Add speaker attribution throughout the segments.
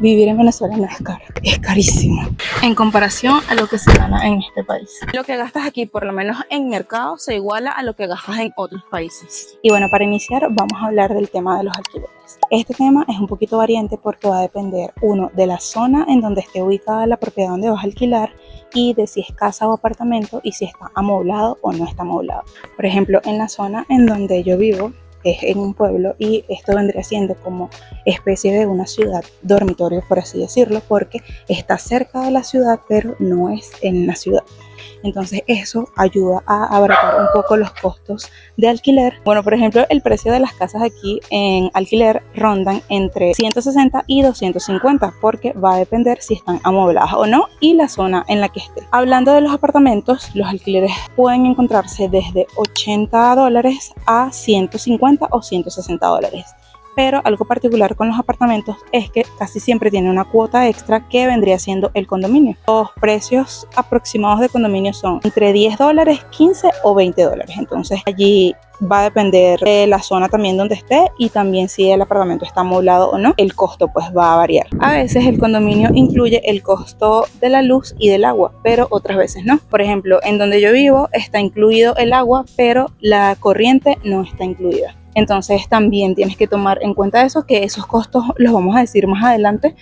Speaker 1: Vivir en Venezuela no es caro, es carísimo en comparación a lo que se gana en este país. Lo que gastas aquí, por lo menos en mercado, se iguala a lo que gastas en otros países. Y bueno, para iniciar vamos a hablar del tema de los alquileres. Este tema es un poquito variante porque va a depender, uno, de la zona en donde esté ubicada la propiedad donde vas a alquilar y de si es casa o apartamento y si está amoblado o no está amoblado. Por ejemplo, en la zona en donde yo vivo, es en un pueblo y esto vendría siendo como especie de una ciudad dormitorio, por así decirlo, porque está cerca de la ciudad pero no es en la ciudad. Entonces eso ayuda a abaratar un poco los costos de alquiler. Bueno, por ejemplo, el precio de las casas aquí en alquiler rondan entre 160 y 250 porque va a depender si están amobladas o no y la zona en la que esté. Hablando de los apartamentos, los alquileres pueden encontrarse desde $80 a 150 o 160 dólares. Pero algo particular con los apartamentos es que casi siempre tiene una cuota extra que vendría siendo el condominio. Los precios aproximados de condominio son entre $10, 15 o $20. Entonces allí va a depender de la zona también donde esté y también si el apartamento está amoblado o no, el costo pues va a variar. A veces el condominio incluye el costo de la luz y del agua, pero otras veces no. Por ejemplo, en donde yo vivo está incluido el agua, pero la corriente no está incluida. Entonces también tienes que tomar en cuenta eso, que esos costos los vamos a decir más adelante,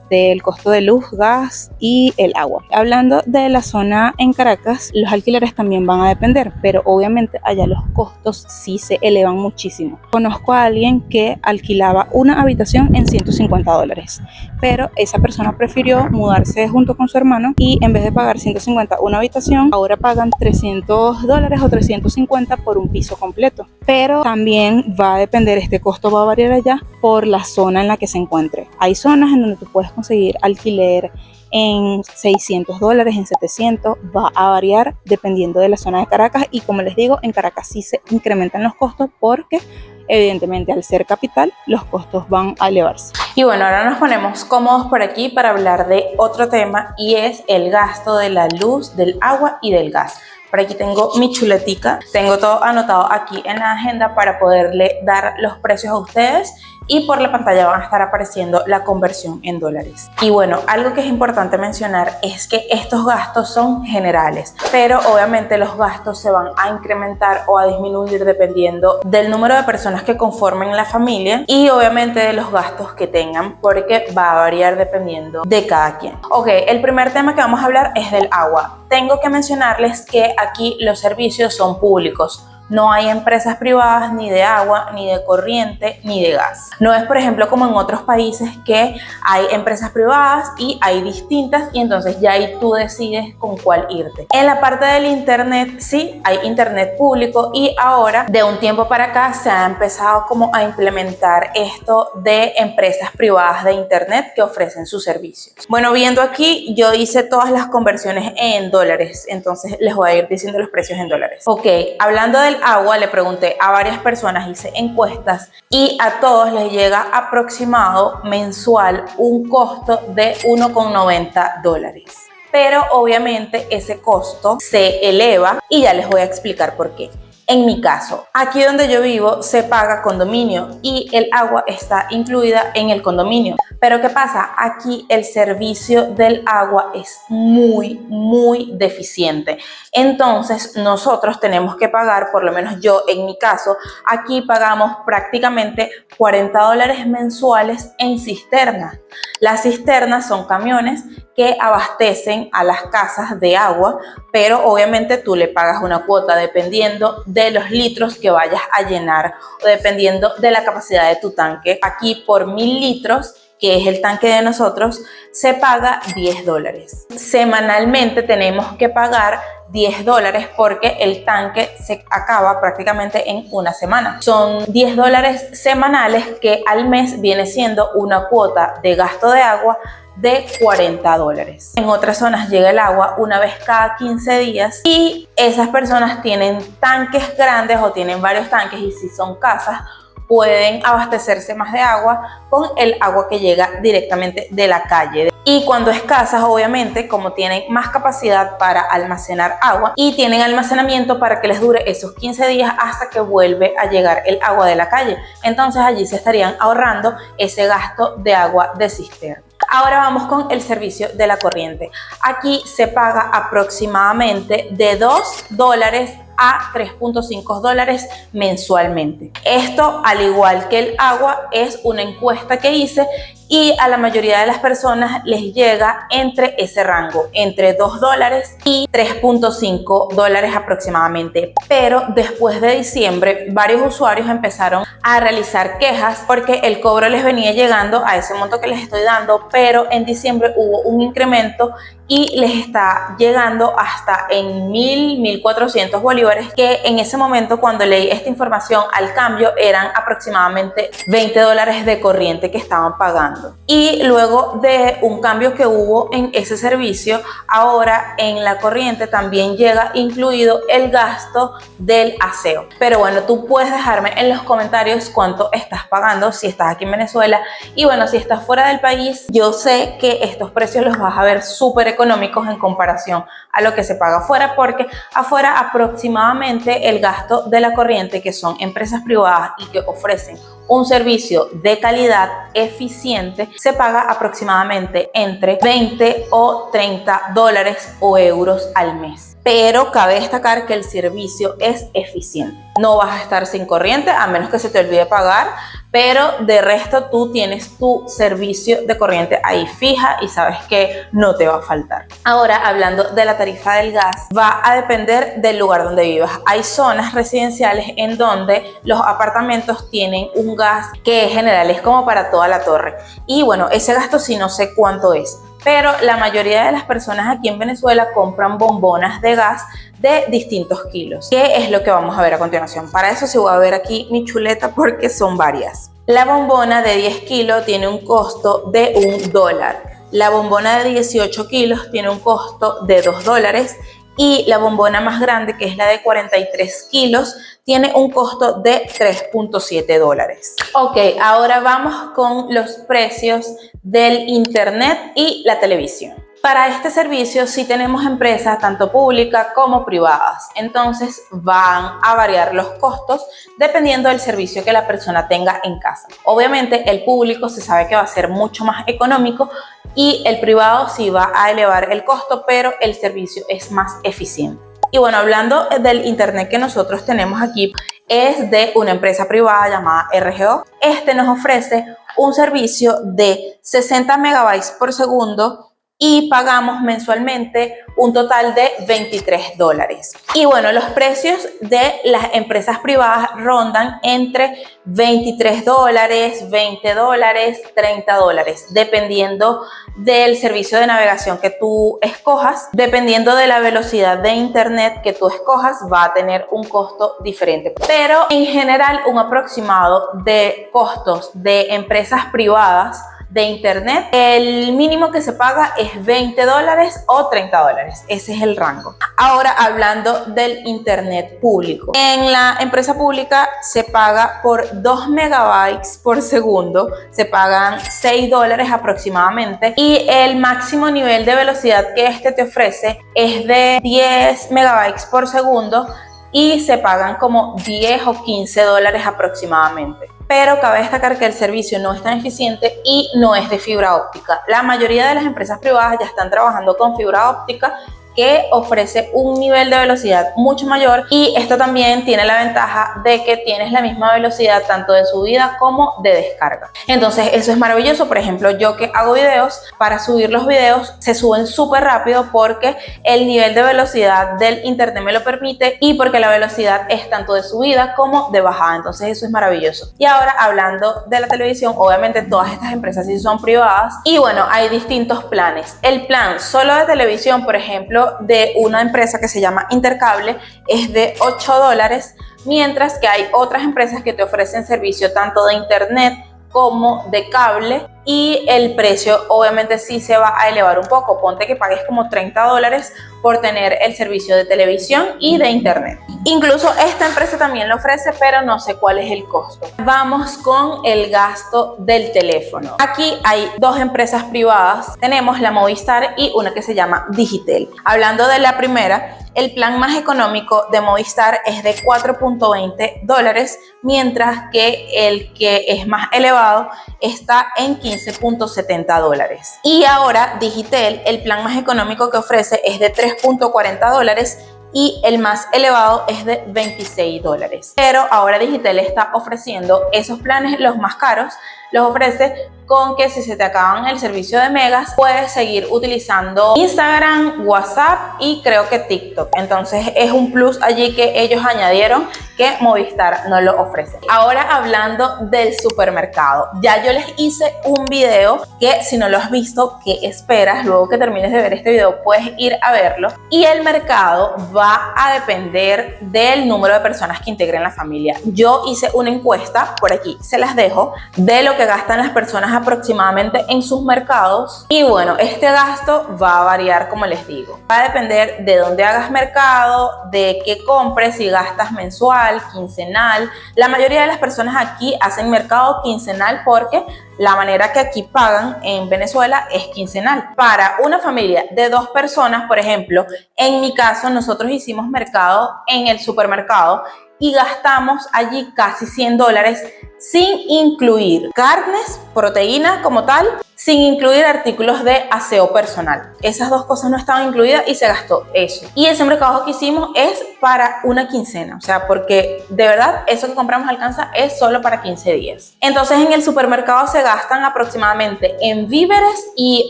Speaker 1: del costo de luz, gas y el agua. Hablando de la zona en Caracas, los alquileres también van a depender, pero obviamente allá los costos sí se elevan muchísimo. Conozco a alguien que alquilaba una habitación en $150, pero esa persona prefirió mudarse junto con su hermano y en vez de pagar 150 una habitación, ahora pagan $300 o 350 por un piso completo. Pero también va a depender, este costo va a variar allá por la zona en la que se encuentre. Hay zonas en donde tú puedes conseguir alquiler en $600, en 700, va a variar dependiendo de la zona de Caracas y como les digo, en Caracas sí se incrementan los costos porque evidentemente al ser capital los costos van a elevarse.
Speaker 2: Y bueno, ahora nos ponemos cómodos por aquí para hablar de otro tema y es el gasto de la luz, del agua y del gas. Por aquí tengo mi chuletica, tengo todo anotado aquí en la agenda para poderle dar los precios a ustedes y por la pantalla van a estar apareciendo la conversión en dólares. Y bueno, algo que es importante mencionar es que estos gastos son generales, pero obviamente los gastos se van a incrementar o a disminuir dependiendo del número de personas que conformen la familia y obviamente de los gastos que tengan, porque va a variar dependiendo de cada quien. Ok, el primer tema que vamos a hablar es del agua. Tengo que mencionarles que aquí los servicios son públicos. No hay empresas privadas ni de agua, ni de corriente, ni de gas. No es, por ejemplo, como en otros países que hay empresas privadas y hay distintas y entonces ya ahí tú decides con cuál irte. En la parte del internet, sí, hay internet público y ahora de un tiempo para acá se ha empezado como a implementar esto de empresas privadas de internet que ofrecen sus servicios. Bueno, viendo aquí, yo hice todas las conversiones en dólares, entonces les voy a ir diciendo los precios en dólares. Ok, hablando del agua, le pregunté a varias personas, hice encuestas y a todos les llega aproximado mensual un costo de $1,90. Pero obviamente ese costo se eleva y ya les voy a explicar por qué. En mi caso, aquí donde yo vivo se paga condominio y el agua está incluida en el condominio. Pero ¿qué pasa? Aquí el servicio del agua es muy deficiente. Entonces nosotros tenemos que pagar, por lo menos yo en mi caso, aquí pagamos prácticamente $40 mensuales en cisternas. Las cisternas son camiones que abastecen a las casas de agua, pero obviamente tú le pagas una cuota dependiendo de los litros que vayas a llenar o dependiendo de la capacidad de tu tanque. Aquí por 1000 litros, que es el tanque de nosotros, se paga $10. Semanalmente tenemos que pagar $10 porque el tanque se acaba prácticamente en una semana. Son $10 semanales que al mes viene siendo una cuota de gasto de agua de $40. En otras zonas llega el agua una vez cada 15 días y esas personas tienen tanques grandes o tienen varios tanques y si son casas pueden abastecerse más de agua con el agua que llega directamente de la calle. Y y cuando escasas, obviamente, como tienen más capacidad para almacenar agua y tienen almacenamiento para que les dure esos 15 días hasta que vuelve a llegar el agua de la calle. Entonces allí se estarían ahorrando ese gasto de agua de cisterna. Ahora vamos con el servicio de la corriente. Aquí se paga aproximadamente de $2 a $3.5 mensualmente. Esto, al igual que el agua, es una encuesta que hice y a la mayoría de las personas les llega entre ese rango, entre $2 y $3.5 aproximadamente. Pero después de diciembre, varios usuarios empezaron a realizar quejas porque el cobro les venía llegando a ese monto que les estoy dando, pero en diciembre hubo un incremento y les está llegando hasta en 1.400 bolívares, que en ese momento, cuando leí esta información, al cambio eran aproximadamente $20 de corriente que estaban pagando. Y luego de un cambio que hubo en ese servicio, ahora en la corriente también llega incluido el gasto del aseo. Pero bueno, tú puedes dejarme en los comentarios cuánto estás pagando si estás aquí en Venezuela, y bueno, si estás fuera del país, yo sé que estos precios los vas a ver súper económicos en comparación a lo que se paga afuera, porque afuera aproximadamente el gasto de la corriente, que son empresas privadas y que ofrecen un servicio de calidad eficiente, se paga aproximadamente entre 20 o $30 o euros al mes. Pero cabe destacar que el servicio es eficiente. No vas a estar sin corriente a menos que se te olvide pagar, pero de resto tú tienes tu servicio de corriente ahí fija y sabes que no te va a faltar. Ahora, hablando de la tarifa del gas, va a depender del lugar donde vivas. Hay zonas residenciales en donde los apartamentos tienen un gas que es general, es como para toda la torre. Y bueno, ese gasto sí no sé cuánto es, pero la mayoría de las personas aquí en Venezuela compran bombonas de gas de distintos kilos. ¿Qué es lo que vamos a ver a continuación? Para eso sí voy a ver aquí mi chuleta porque son varias. La bombona de 10 kilos tiene un costo de $1. La bombona de 18 kilos tiene un costo de $2. Y la bombona más grande, que es la de 43 kilos, tiene un costo de $3.7. Ok, ahora vamos con los precios del internet y la televisión. Para este servicio sí tenemos empresas tanto públicas como privadas, entonces van a variar los costos dependiendo del servicio que la persona tenga en casa. Obviamente el público se sabe que va a ser mucho más económico y el privado sí va a elevar el costo, pero el servicio es más eficiente. Y bueno, hablando del internet que nosotros tenemos aquí, es de una empresa privada llamada RGO. Este nos ofrece un servicio de 60 megabytes por segundo y pagamos mensualmente un total de $23. Y bueno, los precios de las empresas privadas rondan entre $23, $20, $30, dependiendo del servicio de navegación que tú escojas. Dependiendo de la velocidad de internet que tú escojas, va a tener un costo diferente. Pero en general, un aproximado de costos de empresas privadas de internet, el mínimo que se paga es $20 o $30. Ese es el rango. Ahora, hablando del internet público. En la empresa pública se paga por 2 megabytes por segundo, se pagan $6 aproximadamente, y el máximo nivel de velocidad que este te ofrece es de 10 megabytes por segundo y se pagan como $10 o $15 aproximadamente. Pero cabe destacar que el servicio no es tan eficiente y no es de fibra óptica. La mayoría de las empresas privadas ya están trabajando con fibra óptica, que ofrece un nivel de velocidad mucho mayor, y esto también tiene la ventaja de que tienes la misma velocidad tanto de subida como de descarga. Entonces eso es maravilloso. Por ejemplo, yo que hago videos, para subir los videos se suben súper rápido porque el nivel de velocidad del internet me lo permite y porque la velocidad es tanto de subida como de bajada. Entonces eso es maravilloso. Y ahora, hablando de la televisión, obviamente todas estas empresas sí son privadas y bueno, hay distintos planes. El plan solo de televisión, por ejemplo, de una empresa que se llama Intercable, es de $8, mientras que hay otras empresas que te ofrecen servicio tanto de internet como de cable, y el precio obviamente sí se va a elevar un poco. Ponte que pagues como $30 por tener el servicio de televisión y de internet. Incluso esta empresa también lo ofrece, pero no sé cuál es el costo. Vamos con el gasto del teléfono. Aquí hay dos empresas privadas. Tenemos la Movistar y una que se llama Digitel. Hablando de la primera, el plan más económico de Movistar es de $4.20, mientras que el que es más elevado está en $15.70. Y ahora Digitel, el plan más económico que ofrece es de $3.40 y el más elevado es de $26. Pero ahora Digitel está ofreciendo esos planes, los más caros, los ofrece con que si se te acaban el servicio de megas, puedes seguir utilizando Instagram, WhatsApp y creo que TikTok. Entonces es un plus allí que ellos añadieron que Movistar no lo ofrece. Ahora hablando del supermercado, ya yo les hice un video que si no lo has visto, ¿qué esperas? Luego que termines de ver este video puedes ir a verlo. Y el mercado va a depender del número de personas que integren la familia. Yo hice una encuesta, por aquí se las dejo, de lo que gastan las personas aproximadamente en sus mercados. Y bueno, este gasto va a variar, como les digo. Va a depender de dónde hagas mercado, de qué compres, si gastas mensual, quincenal. La mayoría de las personas aquí hacen mercado quincenal porque la manera que aquí pagan en Venezuela es quincenal. Para una familia de 2 personas, por ejemplo, en mi caso, nosotros hicimos mercado en el supermercado y gastamos allí casi $100 sin incluir carnes, proteína como tal, sin incluir artículos de aseo personal. Esas dos cosas no estaban incluidas y se gastó eso. Y ese mercado que hicimos es para una quincena, o sea, porque de verdad eso que compramos alcanza es solo para 15 días. Entonces en el supermercado se gastan aproximadamente en víveres y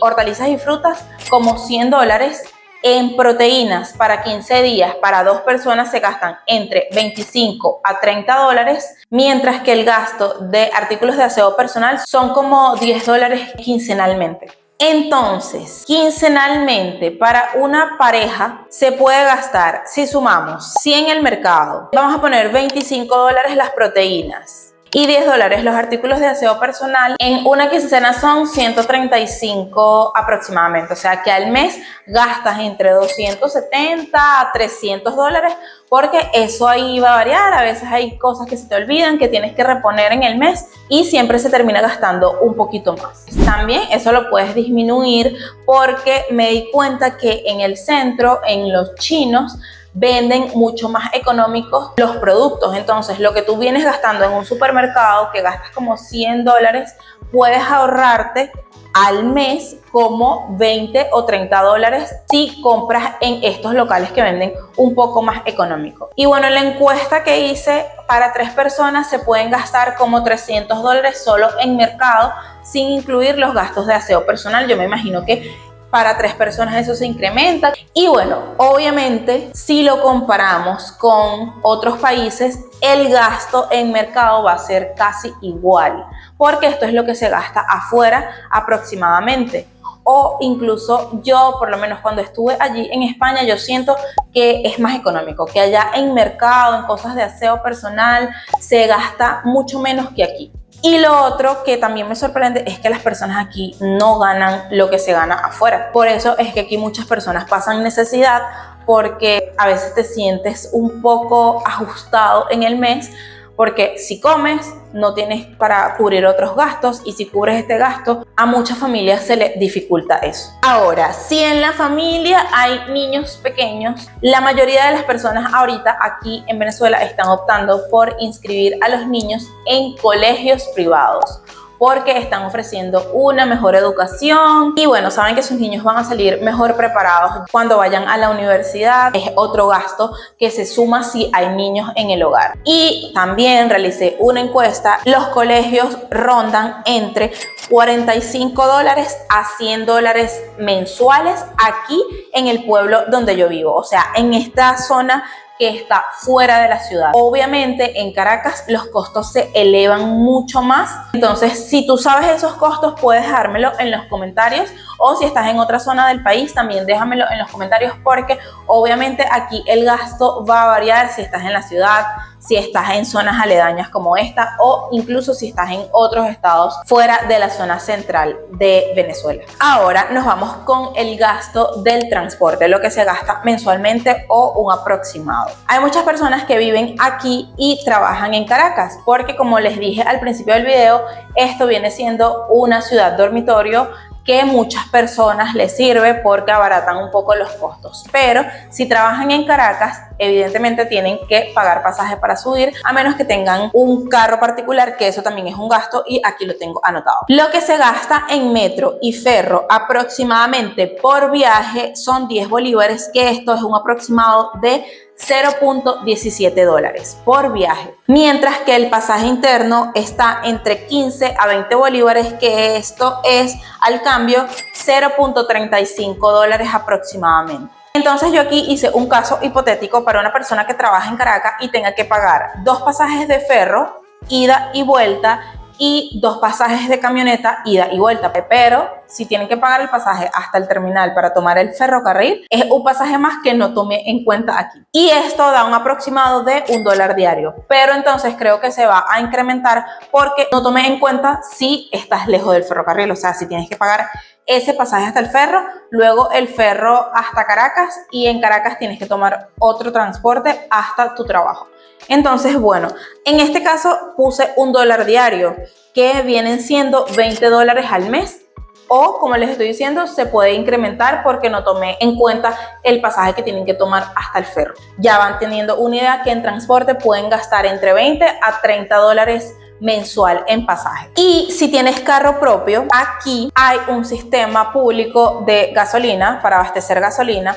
Speaker 2: hortalizas y frutas como $100. En proteínas para 15 días para 2 personas se gastan entre $25 a $30, mientras que el gasto de artículos de aseo personal son como $10 quincenalmente. Entonces, quincenalmente para una pareja se puede gastar, si sumamos 100 el mercado, vamos a poner $25 las proteínas y $10 los artículos de aseo personal. En una quincena son 135 aproximadamente, o sea que al mes gastas entre 270 a $300, porque eso ahí va a variar. A veces hay cosas que se te olvidan, que tienes que reponer en el mes y siempre se termina gastando un poquito más. También eso lo puedes disminuir porque me di cuenta que en el centro, en los chinos, venden mucho más económicos los productos. Entonces lo que tú vienes gastando en un supermercado, que gastas como $100, puedes ahorrarte al mes como $20 o $30 si compras en estos locales que venden un poco más económico. Y bueno, en la encuesta que hice, para 3 personas se pueden gastar como $300 solo en mercado, sin incluir los gastos de aseo personal. Yo me imagino que para 3 personas eso se incrementa. Y bueno, obviamente si lo comparamos con otros países, el gasto en mercado va a ser casi igual, porque esto es lo que se gasta afuera aproximadamente. O incluso yo, por lo menos cuando estuve allí en España, yo siento que es más económico, que allá en mercado, en cosas de aseo personal, se gasta mucho menos que aquí. Y lo otro que también me sorprende es que las personas aquí no ganan lo que se gana afuera. Por eso es que aquí muchas personas pasan necesidad, porque a veces te sientes un poco ajustado en el mes, porque si comes no tienes para cubrir otros gastos, y si cubres este gasto, a muchas familias se les dificulta eso. Ahora, si en la familia hay niños pequeños, la mayoría de las personas ahorita aquí en Venezuela están optando por inscribir a los niños en colegios privados, porque están ofreciendo una mejor educación y bueno, saben que sus niños van a salir mejor preparados cuando vayan a la universidad. Es otro gasto que se suma si hay niños en el hogar. Y también realicé una encuesta. Los colegios rondan entre $45 a $100 mensuales aquí en el pueblo donde yo vivo, o sea, en esta zona que está fuera de la ciudad. Obviamente en Caracas los costos se elevan mucho más. Entonces, si tú sabes esos costos, puedes dejármelo en los comentarios, o si estás en otra zona del país, también déjamelo en los comentarios, porque obviamente aquí el gasto va a variar si estás en la ciudad, si estás en zonas aledañas como esta o incluso si estás en otros estados fuera de la zona central de Venezuela. Ahora nos vamos con el gasto del transporte, lo que se gasta mensualmente o un aproximado. Hay muchas personas que viven aquí y trabajan en Caracas porque, como les dije al principio del video, esto viene siendo una ciudad dormitorio que muchas personas les sirve porque abaratan un poco los costos. Pero si trabajan en Caracas, evidentemente tienen que pagar pasaje para subir, a menos que tengan un carro particular, que eso también es un gasto y aquí lo tengo anotado. Lo que se gasta en metro y ferro aproximadamente por viaje son 10 bolívares, que esto es un aproximado de 0.17 dólares por viaje, mientras que el pasaje interno está entre 15 a 20 bolívares, que esto es al cambio 0.35 dólares aproximadamente. Entonces yo aquí hice un caso hipotético para una persona que trabaja en Caracas y tenga que pagar 2 pasajes de ferro, ida y vuelta, y 2 pasajes de camioneta, ida y vuelta. Pero si tienen que pagar el pasaje hasta el terminal para tomar el ferrocarril, es un pasaje más que no tomé en cuenta aquí. Y esto da un aproximado de $1 diario. Pero entonces creo que se va a incrementar porque no tomé en cuenta si estás lejos del ferrocarril. O sea, si tienes que pagar ese pasaje hasta el ferro, luego el ferro hasta Caracas, y en Caracas tienes que tomar otro transporte hasta tu trabajo. Entonces, bueno, en este caso puse $1 diario, que vienen siendo 20 dólares al mes, o como les estoy diciendo, se puede incrementar porque no tomé en cuenta el pasaje que tienen que tomar hasta el ferro. Ya van teniendo una idea que en transporte pueden gastar entre 20 a 30 dólares mensual en pasaje. Y si tienes carro propio, aquí hay un sistema público de gasolina para abastecer gasolina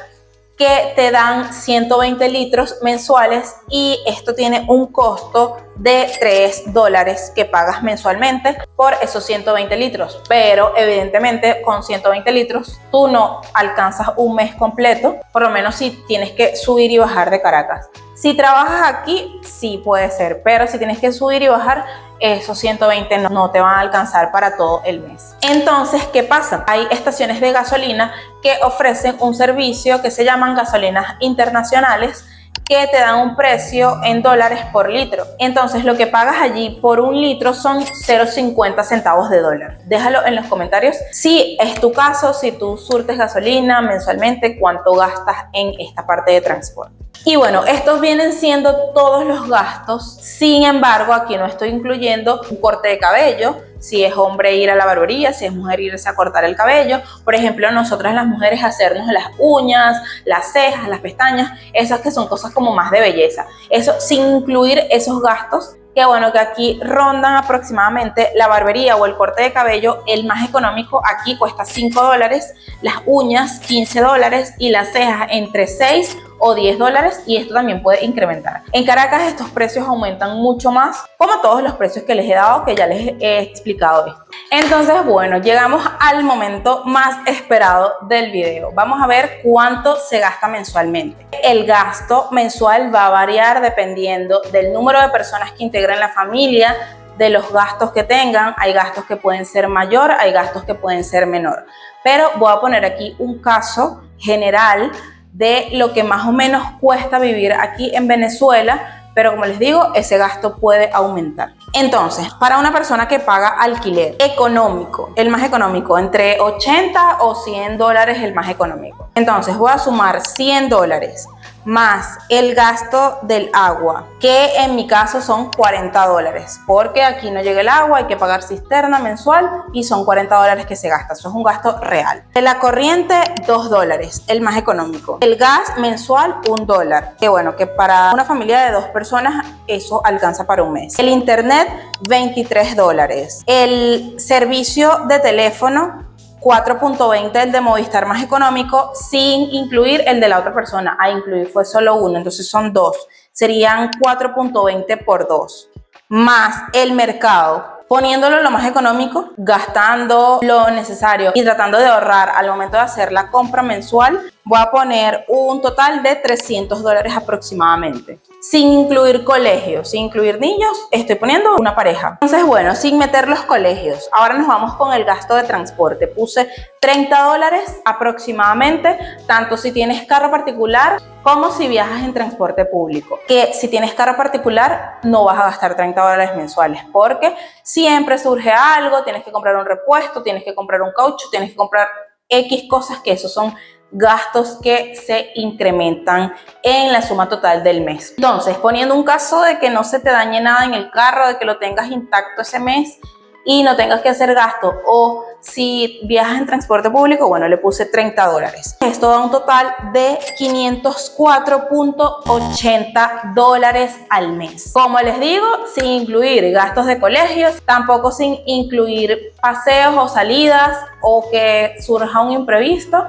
Speaker 2: que te dan 120 litros mensuales, y esto tiene un costo de 3 dólares que pagas mensualmente por esos 120 litros. Pero evidentemente con 120 litros tú no alcanzas un mes completo, por lo menos si tienes que subir y bajar de Caracas. Si trabajas aquí, sí puede ser, pero si tienes que subir y bajar, esos 120 no te van a alcanzar para todo el mes. Entonces, ¿qué pasa? Hay estaciones de gasolina que ofrecen un servicio que se llaman gasolinas internacionales, que te dan un precio en dólares por litro. Entonces, lo que pagas allí por un litro son 0.50 centavos de dólar. Déjalo en los comentarios si es tu caso, si tú surtes gasolina mensualmente, cuánto gastas en esta parte de transporte. Y bueno, estos vienen siendo todos los gastos. Sin embargo, aquí no estoy incluyendo un corte de cabello, si es hombre ir a la barbería, si es mujer irse a cortar el cabello. Por ejemplo, nosotras las mujeres hacernos las uñas, las cejas, las pestañas, esas que son cosas como más de belleza. Eso sin incluir esos gastos, que bueno, que aquí rondan aproximadamente la barbería o el corte de cabello. El más económico aquí cuesta 5 dólares, las uñas 15 dólares y las cejas entre 6 o 10 dólares, y esto también puede incrementar. En Caracas estos precios aumentan mucho más, como todos los precios que les he dado, que ya les he explicado esto. Entonces, bueno, llegamos al momento más esperado del video. Vamos a ver cuánto se gasta mensualmente. El gasto mensual va a variar dependiendo del número de personas que integran la familia, de los gastos que tengan. Hay gastos que pueden ser mayor, hay gastos que pueden ser menor. Pero voy a poner aquí un caso general de lo que más o menos cuesta vivir aquí en Venezuela, pero como les digo, ese gasto puede aumentar. Entonces, para una persona que paga alquiler económico, el más económico, entre 80 o 100 dólares el más económico. Entonces voy a sumar 100 dólares más el gasto del agua, que en mi caso son 40 dólares, porque aquí no llega el agua, hay que pagar cisterna mensual y son 40 dólares que se gasta. Eso es un gasto real. De la corriente, 2 dólares, el más económico. El gas mensual, 1 dólar, que bueno, que para una familia de 2 personas eso alcanza para un mes. El internet, 23 dólares. El servicio de teléfono, 4.20 el de Movistar más económico, sin incluir el de la otra persona. A incluir fue solo uno, entonces son 2. Serían 4.20 por 2. Más el mercado, poniéndolo lo más económico, gastando lo necesario y tratando de ahorrar al momento de hacer la compra mensual, voy a poner un total de $300 aproximadamente. Sin incluir colegios, sin incluir niños, estoy poniendo una pareja. Entonces, bueno, sin meter los colegios. Ahora nos vamos con el gasto de transporte. Puse $30 aproximadamente, tanto si tienes carro particular como si viajas en transporte público. Que si tienes carro particular no vas a gastar $30 mensuales, porque siempre surge algo, tienes que comprar un repuesto, tienes que comprar un caucho, tienes que comprar X cosas, que esos son gastos que se incrementan en la suma total del mes. Entonces, poniendo un caso de que no se te dañe nada en el carro, de que lo tengas intacto ese mes y no tengas que hacer gasto, o si viajas en transporte público, bueno, le puse $30. Esto da un total de $504.80 al mes. Como les digo, sin incluir gastos de colegios, tampoco sin incluir paseos o salidas o que surja un imprevisto.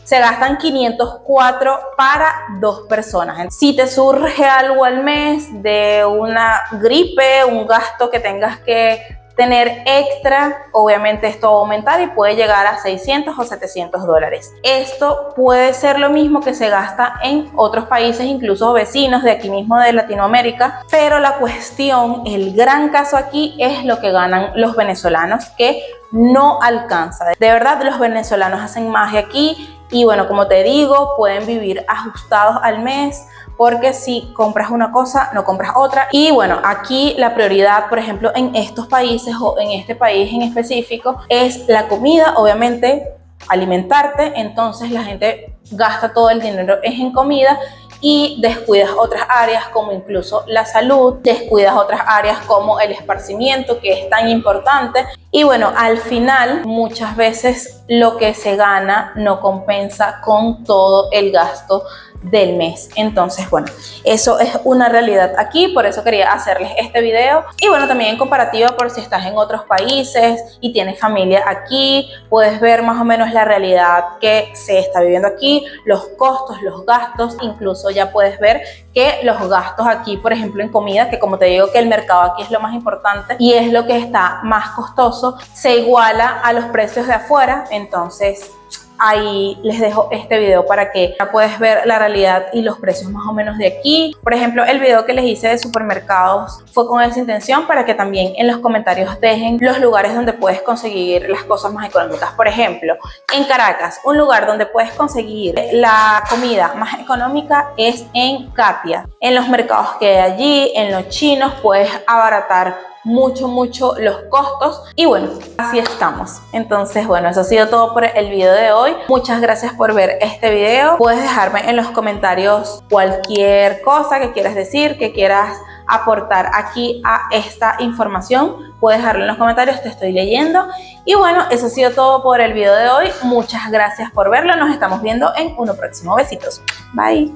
Speaker 2: Se gastan 504 para 2 personas. Si te surge algo al mes de una gripe, un gasto que tengas que tener extra, obviamente esto va a aumentar y puede llegar a $600 o $700. Esto puede ser lo mismo que se gasta en otros países, incluso vecinos de aquí mismo de Latinoamérica, pero la cuestión, el gran caso aquí es lo que ganan los venezolanos, que no alcanza. De verdad, los venezolanos hacen magia aquí y bueno, como te digo, pueden vivir ajustados al mes, porque si compras una cosa, no compras otra. Y bueno, aquí la prioridad, por ejemplo, en estos países o en este país en específico, es la comida, obviamente, alimentarte. Entonces la gente gasta todo el dinero en comida y descuidas otras áreas como incluso la salud, descuidas otras áreas como el esparcimiento, que es tan importante. Y bueno, al final muchas veces lo que se gana no compensa con todo el gasto del mes. Entonces, bueno, eso es una realidad aquí, por eso quería hacerles este video. Y bueno, también en comparativa, por si estás en otros países y tienes familia aquí, puedes ver más o menos la realidad que se está viviendo aquí, los costos, los gastos. Incluso ya puedes ver que los gastos aquí, por ejemplo, en comida, que como te digo que el mercado aquí es lo más importante y es lo que está más costoso, se iguala a los precios de afuera. Entonces, ahí les dejo este video para que ya puedes ver la realidad y los precios más o menos de aquí. Por ejemplo, el video que les hice de supermercados fue con esa intención, para que también en los comentarios dejen los lugares donde puedes conseguir las cosas más económicas. Por ejemplo, en Caracas, un lugar donde puedes conseguir la comida más económica es en Katia. En los mercados que hay allí, en los chinos, puedes abaratar mucho los costos. Y bueno, así estamos. Entonces, bueno, eso ha sido todo por el video de hoy. Muchas gracias por ver este video. Puedes dejarme en los comentarios cualquier cosa que quieras decir, que quieras aportar aquí a esta información. Puedes dejarlo en los comentarios, te estoy leyendo. Y bueno, eso ha sido todo por el video de hoy. Muchas gracias por verlo. Nos estamos viendo en uno próximo. Besitos. Bye.